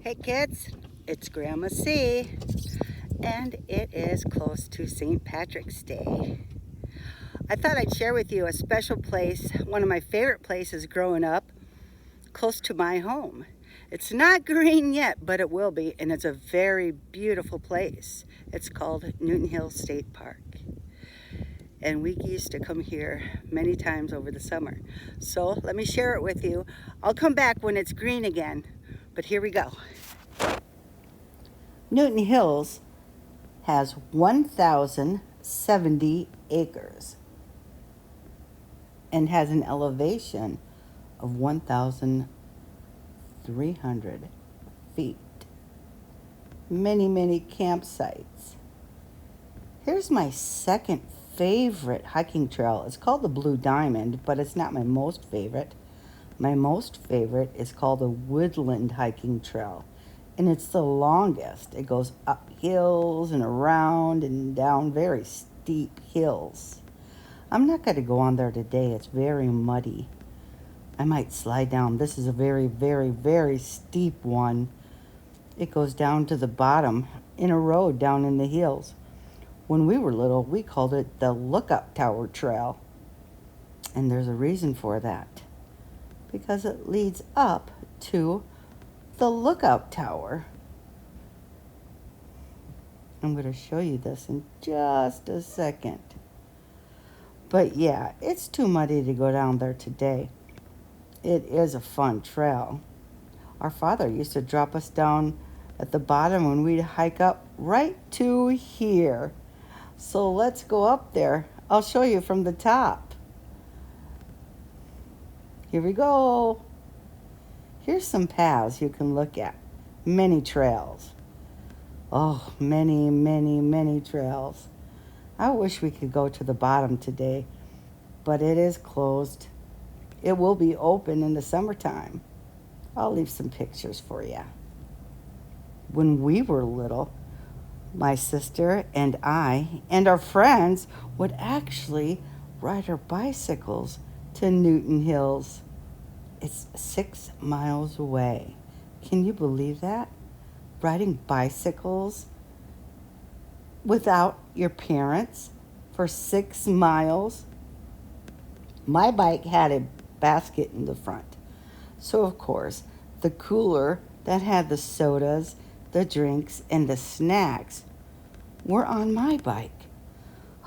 Hey kids, it's Grandma C, and it is close to St. Patrick's Day. I thought I'd share with you a special place, one of my favorite places growing up, close to my home. It's not green yet, but it will be, and it's a very beautiful place. It's called Newton Hills State Park. And we used to come here many times over the summer. So let me share it with you. I'll come back when it's green again, but here we go. Newton Hills has 1,070 acres and has an elevation of 1,300 feet. Many campsites. Here's my second favorite hiking trail. It's called the Blue Diamond, but it's not my most favorite. My most favorite is called the Woodland Hiking Trail, and it's the longest. It goes up hills and around and down very steep hills. I'm not going to go on there today. It's very muddy. I might slide down. This is a very steep one. It goes down to the bottom in a road down in the hills. When we were little, we called it the Lookout Tower Trail, and there's a reason for that, because it leads up to the lookout tower. I'm going to show you this in just a second. But yeah, it's too muddy to go down there today. It is a fun trail. Our father used to drop us down at the bottom and we'd hike up right to here. So let's go up there. I'll show you from the top. Here we go. Here's some paths you can look at. Many trails. Oh, many trails. I wish we could go to the bottom today, but it is closed. It will be open in the summertime. I'll leave some pictures for you. When we were little, my sister and I and our friends would actually ride our bicycles to Newton Hills. It's 6 miles away. Can you believe that? Riding bicycles without your parents for 6 miles? My bike had a basket in the front. So, of course, the cooler that had the sodas, the drinks, and the snacks were on my bike.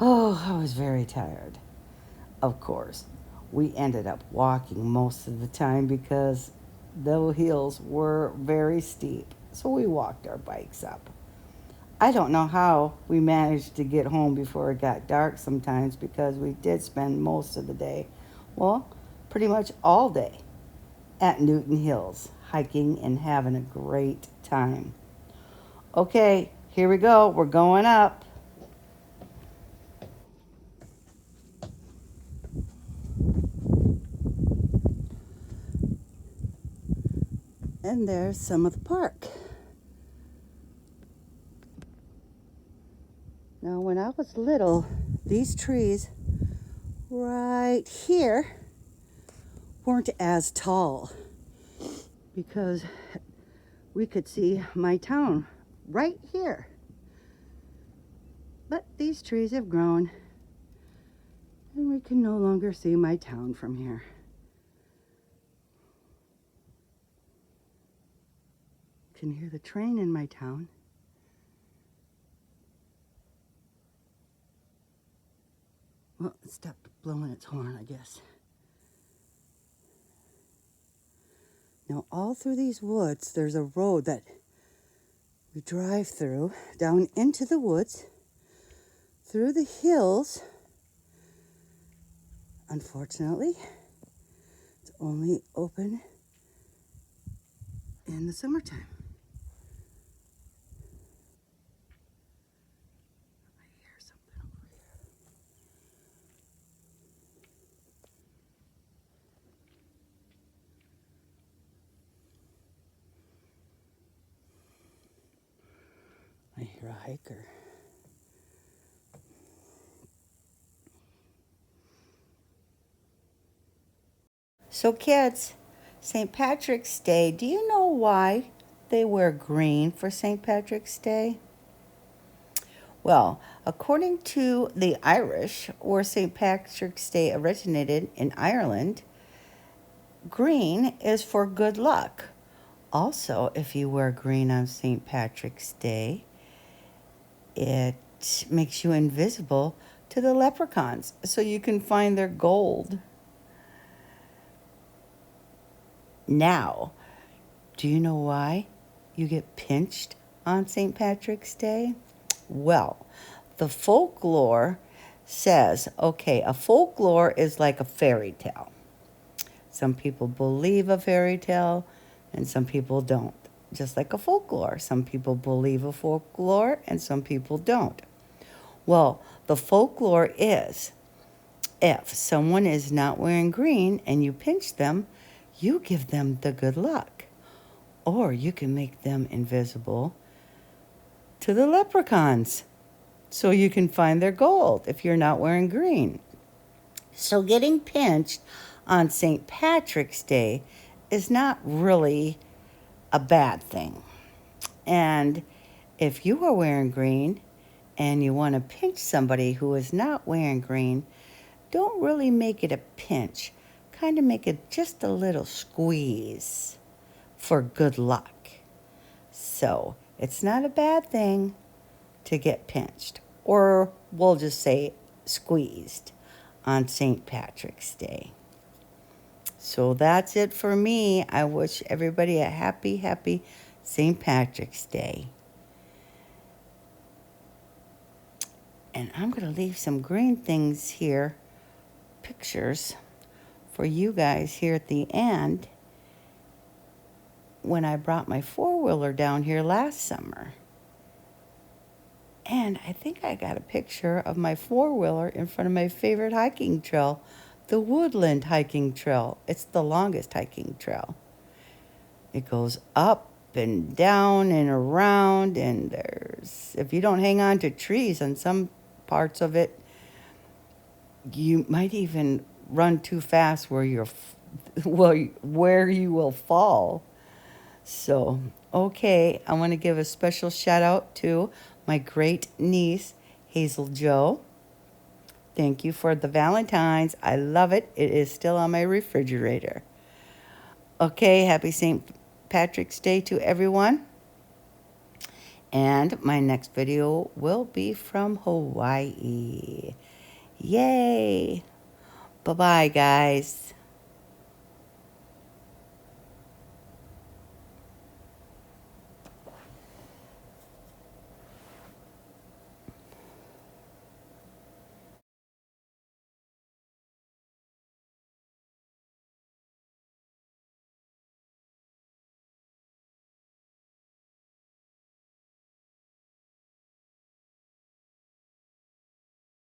Oh, I was very tired. Of course, we ended up walking most of the time because the hills were very steep. So we walked our bikes up. I don't know how we managed to get home before it got dark sometimes, because we did spend most of the day, well, pretty much all day at Newton Hills, hiking and having a great time. Okay, here we go. We're going up. And there's some of the park. Now, when I was little, these trees right here weren't as tall, because we could see my town right here. But these trees have grown, and we can no longer see my town from here. Can hear the train in my town. Well, it stopped blowing its horn, I guess. Now, all through these woods, there's a road that we drive through, down into the woods, through the hills. Unfortunately, it's only open in the summertime. I hear something over here. I hear a hiker. So kids, St. Patrick's Day, do you know why they wear green for St. Patrick's Day? Well, according to the Irish, where St. Patrick's Day originated in Ireland, green is for good luck. Also, if you wear green on St. Patrick's Day, it makes you invisible to the leprechauns so you can find their gold. Now, do you know why you get pinched on St. Patrick's Day? Well, the folklore says, okay, a folklore is like a fairy tale. Some people believe a fairy tale and some people don't. Just like a folklore. Some people believe a folklore and some people don't. Well, the folklore is if someone is not wearing green and you pinch them, you give them the good luck. Or you can make them invisible to the leprechauns so you can find their gold if you're not wearing green. So getting pinched on St. Patrick's Day is not really a bad thing. And if you are wearing green and you want to pinch somebody who is not wearing green, don't really make it a pinch. Kind of make it just a little squeeze for good luck. So it's not a bad thing to get pinched, or we'll just say squeezed on St. Patrick's Day. So that's it for me. I wish everybody a happy, happy St. Patrick's Day. And I'm going to leave some green things here, pictures, for you guys here at the end when I brought my four-wheeler down here last summer. And I think I got a picture of my four-wheeler in front of my favorite hiking trail, the Woodland Hiking Trail. It's the longest hiking trail. It goes up and down and around, and if you don't hang on to trees on some parts of it, you might even run too fast where you will fall. So, okay, I want to give a special shout out to my great niece, Hazel Jo. Thank you for the Valentine's. I love it. It is still on my refrigerator. Okay, happy St. Patrick's Day to everyone. And my next video will be from Hawaii. Yay! Bye-bye, guys.